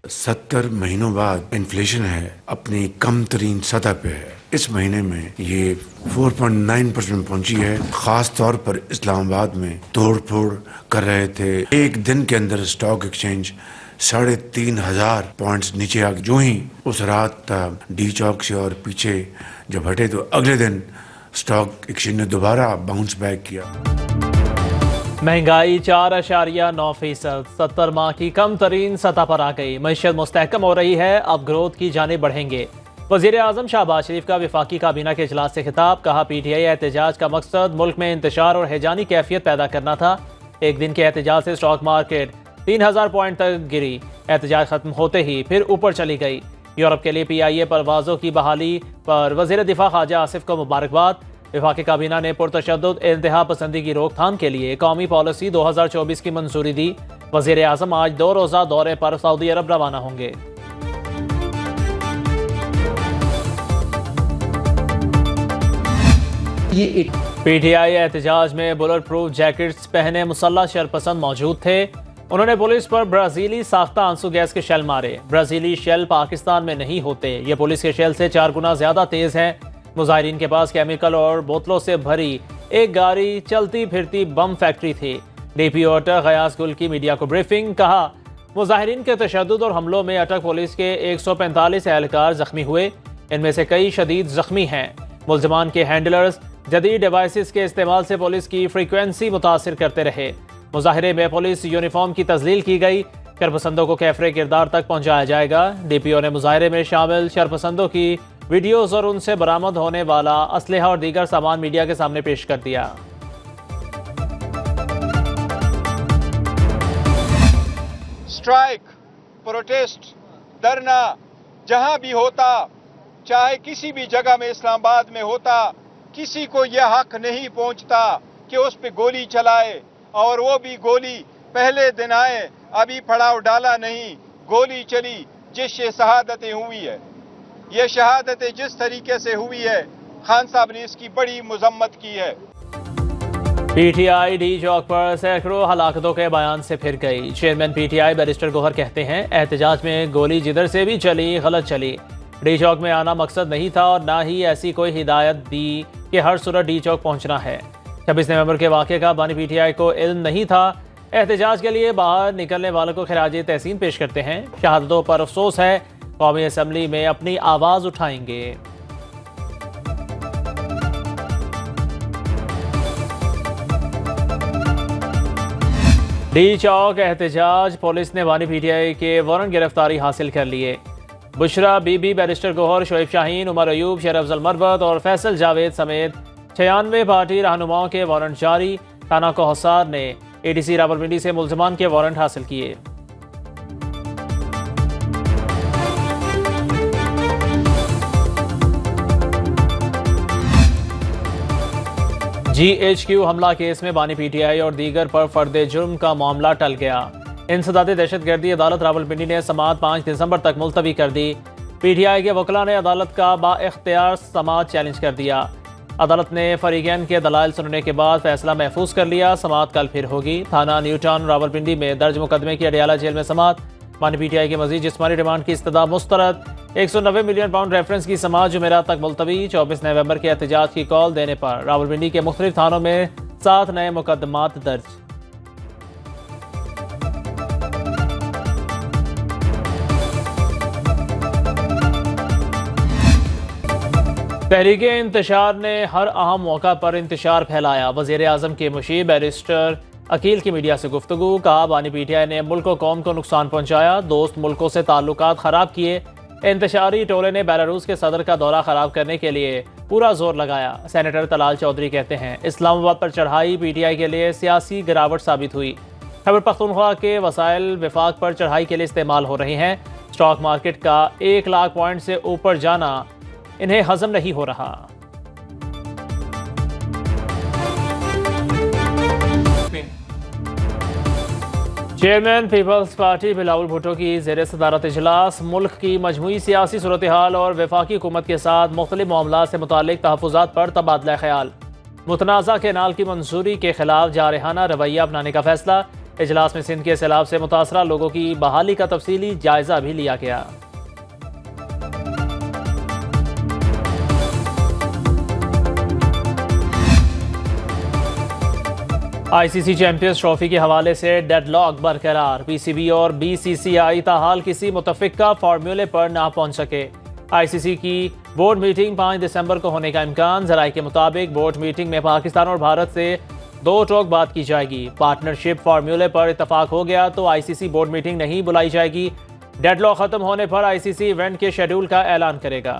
70 महीनों बाद इन्फ्लेशन है अपनी कम तरीन सतह पे है। इस महीने में ये 4.9% पहुंची है। खास तौर पर इस्लामाबाद में तोड़ फोड़ कर रहे थे। एक दिन के अंदर स्टॉक एक्सचेंज 3,500 पॉइंट्स नीचे आ गए। जो ही उस रात डी चौक से और पीछे जब हटे तो अगले दिन स्टॉक एक्सचेंज ने दोबारा बाउंस बैक किया। महंगाई 4.9%, 70 माह की कम तरीन सतह पर आ गई। मईशत मुस्तहकम हो रही है, अब ग्रोथ की जानिब बढ़ेंगे। वज़ीर आज़म शहबाज शरीफ का वफाकी काबीना के इजलास से खिताब। कहा PTI एहतजाज का मकसद मुल्क में इंतशार और हैजानी कैफियत पैदा करना था। एक दिन के एहतजाज से स्टॉक मार्केट 3,000 पॉइंट तक गिरी। एहतजाज खत्म होते ही फिर ऊपर चली गई। यूरोप के लिए PIA परवाज़ों की बहाली पर वज़ीर दिफा ख्वाजा आसिफ को मुबारकबाद। वफाकी काबीना ने पुरतशद्दुद इंतहा पसंदी की रोकथाम के लिए कौमी पॉलिसी 2024 की मंजूरी दी। वज़ीर आज़म आज 2 रोज़ा दौरे पर सऊदी अरब रवाना होंगे। PTI एहतजाज में बुलेट प्रूफ जैकेट्स पहने मुसल्लह शरपसंद मौजूद थे। उन्होंने पुलिस पर ब्राजीली साख्ता आंसू गैस के शेल मारे। ब्राजीली शेल पाकिस्तान में नहीं होते, ये पुलिस के शेल से 4 गुना ज्यादा तेज हैं। मुजाहिरीन के पास केमिकल और बोतलों से भरी एक गाड़ी चलती फिरती बम फैक्ट्री थी। DPO अटक गयास गुल की मीडिया को ब्रीफिंग। कहा मुजाहिरीन के तशद्दुद और हमलों में अटक पुलिस के 145 एहलकार जख्मी हुए, इनमें से कई शदीद जख्मी हैं। मुल्ज़मान के हैंडलर्स जदीद डिवाइसेस के इस्तेमाल से पुलिस की फ्रीक्वेंसी मुतासिर करते रहे। मुजाहिरे में पुलिस यूनिफॉर्म की तजलील की गई। शरपसंदों को कैफरे किरदार तक पहुंचाया जाएगा। DPO ने मुजाहिरे में शामिल शरपसंदों की वीडियोज और उनसे बरामद होने वाला असलहा और दीगर सामान मीडिया के सामने पेश कर दिया। स्ट्राइक, प्रोटेस्ट, धरना जहां भी होता, चाहे किसी भी जगह में इस्लामाबाद में होता, किसी को यह हक नहीं पहुंचता कि उस पे गोली चलाए, और वो भी गोली पहले दिन आए, अभी पड़ाव डाला नहीं, गोली चली जिससे शहादतें हुई है। ये शहादतें जिस तरीके से हुई है, खान साहब ने इसकी बड़ी मजम्मत की है। PTI डी चौक पर सैकड़ों हलाकतों के बयान से फिर गई। चेयरमैन PTI बैरिस्टर गौहर कहते हैं एहतजाज में गोली जिधर से भी चली गलत चली। डी चौक में आना मकसद नहीं था और ना ही ऐसी कोई हिदायत दी कि हर सूरत डी चौक पहुंचना है। 26 नवंबर के वाक़े का बानी PTI को इल्म नहीं था। एहतजाज के लिए बाहर निकलने वालों को खिराज तहसीन पेश करते हैं। शहादतों पर अफसोस है, कौमी असम्बली में अपनी आवाज़ उठाएंगे। डी चौक एहतजाज, पुलिस ने बानी PTI के वारंट गिरफ्तारी हासिल कर लिए। बुशरा बीबी, बैरिस्टर गौहर, शोएब शाहीन, उमर अयूब, शेर अफजल मरबत और फैसल जावेद समेत 96 पार्टी रहनुमाओं के वारंट जारी। थाना कोहसार ने ADC रावलपिंडी से मुल्ज़मान के वारंट हासिल किए। GHQ हमला केस में बानी PTI और दीगर पर फर्द जुर्म का मामला टल गया। इंसदाद दहशतगर्दी अदालत रावलपिंडी ने समाअत 5 दिसंबर तक मुलतवी कर दी। PTI के वकला ने अदालत का बाइख्तियार समाअत चैलेंज कर दिया। अदालत ने फरीकैन के दलाइल सुनने के बाद फैसला महफूज कर लिया। समाअत कल फिर होगी। थाना न्यू टाउन रावलपिंडी में दर्ज मुकदमे की अडियाला जेल में समाअत। बानी PTI की मजीद जिस्मानी रिमांड की इस्तदा मुस्तरद। 190 मिलियन पाउंड रेफरेंस की समाअत जुमेरात तक मुलतवी। 24 नवंबर के एहतजाज की कॉल देने पर रावलपिंडी के मुख्तलिफ थानों में 7 नए मुकदमात दर्ज। तहरीक इंतशार ने हर अहम मौका पर इंतशार फैलाया। वज़ीर आज़म के मुशीर बैरिस्टर अकील की मीडिया से गुफ्तगू। कहा बानी PTI ने मुल्क व कौम को नुकसान पहुंचाया, दोस्त मुल्कों से ताल्लुकात ख़राब किए। इंतशारी टोले ने बेलारूस के सदर का दौरा ख़राब करने के लिए पूरा जोर लगाया। सेनेटर तलाल चौधरी कहते हैं इस्लामाबाद पर चढ़ाई PTI के लिए सियासी गिरावट साबित हुई। खैबर पख्तूनख्वा के वसाइल वफाक पर चढ़ाई के लिए इस्तेमाल हो रहे हैं। स्टॉक मार्केट का 1 लाख पॉइंट से ऊपर जाना इन्हें हजम नहीं हो रहा। चेयरमैन पीपल्स पार्टी बिलावल भुट्टो की ज़ेर सदारत इजलास मुल्क की मजमूई सियासी सूरत हाल और वफाकी हुकूमत के साथ मुख्तलिफ मामला से मुतालिक तहफ़्फ़ुज़ात पर तबादला ख्याल। मुतनाज़ा केनाल की मंजूरी के खिलाफ जारहाना रवैया अपनाने का फैसला। इजलास में सिंध के सैलाब से मुतासरा लोगों की बहाली का तफसीली जायजा भी लिया गया। आईसीसी चैंपियंस ट्रॉफी के हवाले से डेडलॉक बरकरार। पीसीबी और बीसीसीआई ताहाल किसी मुतफिका फार्मूले पर ना पहुंच सके। आईसीसी की बोर्ड मीटिंग 5 दिसंबर को होने का इम्कान। जराये के मुताबिक बोर्ड मीटिंग में पाकिस्तान और भारत से 2 टोक बात की जाएगी। पार्टनरशिप फार्मूले पर इतफाक हो गया तो आईसीसी बोर्ड मीटिंग नहीं बुलाई जाएगी। डेडलॉक खत्म होने पर आईसीसी इवेंट के शेड्यूल का ऐलान करेगा।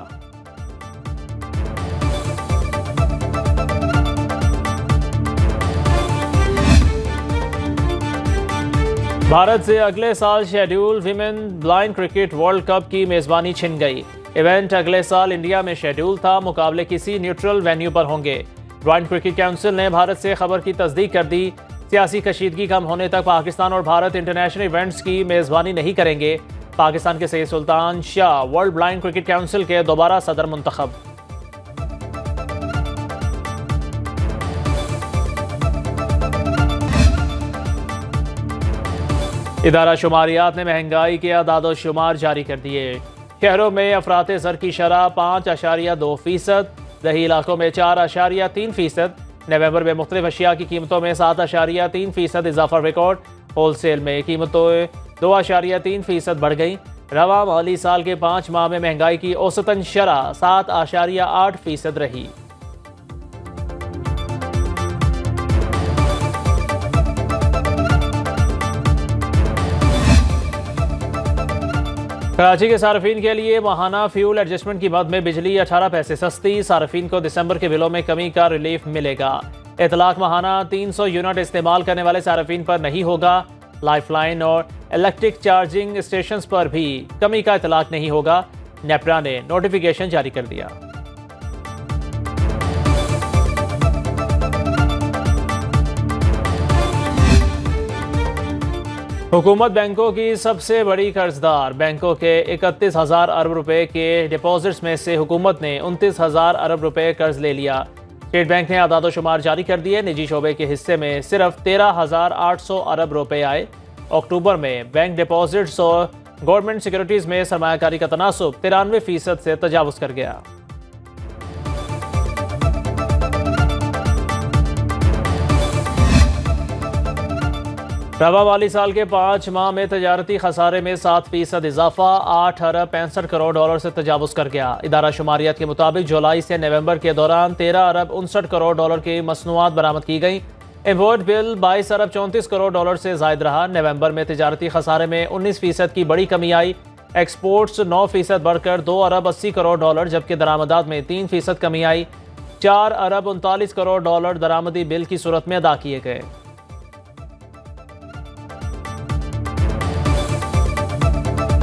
भारत से अगले साल schedule women blind cricket world cup की मेजबानी छिन गई। इवेंट अगले साल इंडिया में शेड्यूल था। मुकाबले किसी न्यूट्रल वेन्यू पर होंगे। ब्लाइंड क्रिकेट काउंसिल ने भारत से खबर की तस्दीक कर दी। सियासी कशीदगी कम होने तक पाकिस्तान और भारत इंटरनेशनल इवेंट्स की मेजबानी नहीं करेंगे। पाकिस्तान के Syed Sultan Shah World Blind Cricket Council के दोबारा सदर मुंतखब। इदारा शुमारियात ने महंगाई के अदाद शुमार जारी कर दिए। शहरों में अफरात ज़र की शरह 5.2%, दही इलाकों में 4.3%। नवंबर में मुख्तलिफ अशिया की कीमतों में 7.3% इजाफा रिकॉर्ड। होलसेल में कीमतें 2.3% बढ़ गई। रवा माली साल के 5 माह में महंगाई की औसतन शरह 7.8% रही। कराची के सार्फिन के लिए माहाना फ्यूल एडजस्टमेंट की मद में बिजली 18 पैसे सस्ती। सार्फिन को दिसंबर के बिलों में कमी का रिलीफ मिलेगा। इतलाक माहाना 300 यूनिट इस्तेमाल करने वाले सार्फिन पर नहीं होगा। लाइफलाइन और इलेक्ट्रिक चार्जिंग स्टेशंस पर भी कमी का इतलाक नहीं होगा। नेपरा ने नोटिफिकेशन जारी कर दिया। हुकूमत बैंकों की सबसे बड़ी कर्जदार। बैंकों के 31,000 अरब रुपए के डिपॉजिट्स में से हुकूमत ने 29,000 अरब रुपए कर्ज ले लिया। स्टेट बैंक ने आदाद शुमार जारी कर दिए। निजी शोबे के हिस्से में सिर्फ 13,800 अरब रुपए आए। अक्टूबर में बैंक डिपॉजिट्स और गवर्नमेंट सिक्योरिटीज में सरमायाकारी का तनासुब 93% से तजावुज कर गया। रवा वाली साल के 5 माह में तजारती खसारे में 7% इजाफा 8 अरब 65 करोड़ डॉलर से तजावुज कर गया। इदारा शुमारियात के मुताबिक जुलाई से नवंबर के दौरान 13 अरब 59 करोड़ डॉलर की मसनूआत बरामद की गई। इम्पोर्ट बिल 22 अरब 34 करोड़ डॉलर से जायद रहा। नवंबर में तजारती खसारे में 19% की बड़ी कमी आई। एक्सपोर्ट्स 9% बढ़कर 2 अरब 80 करोड़ डॉलर, जबकि दरामदात में 3% कमी आई। 4 अरब 39 करोड़ डॉलर दरामदी बिल की सूरत में अदा किए गए।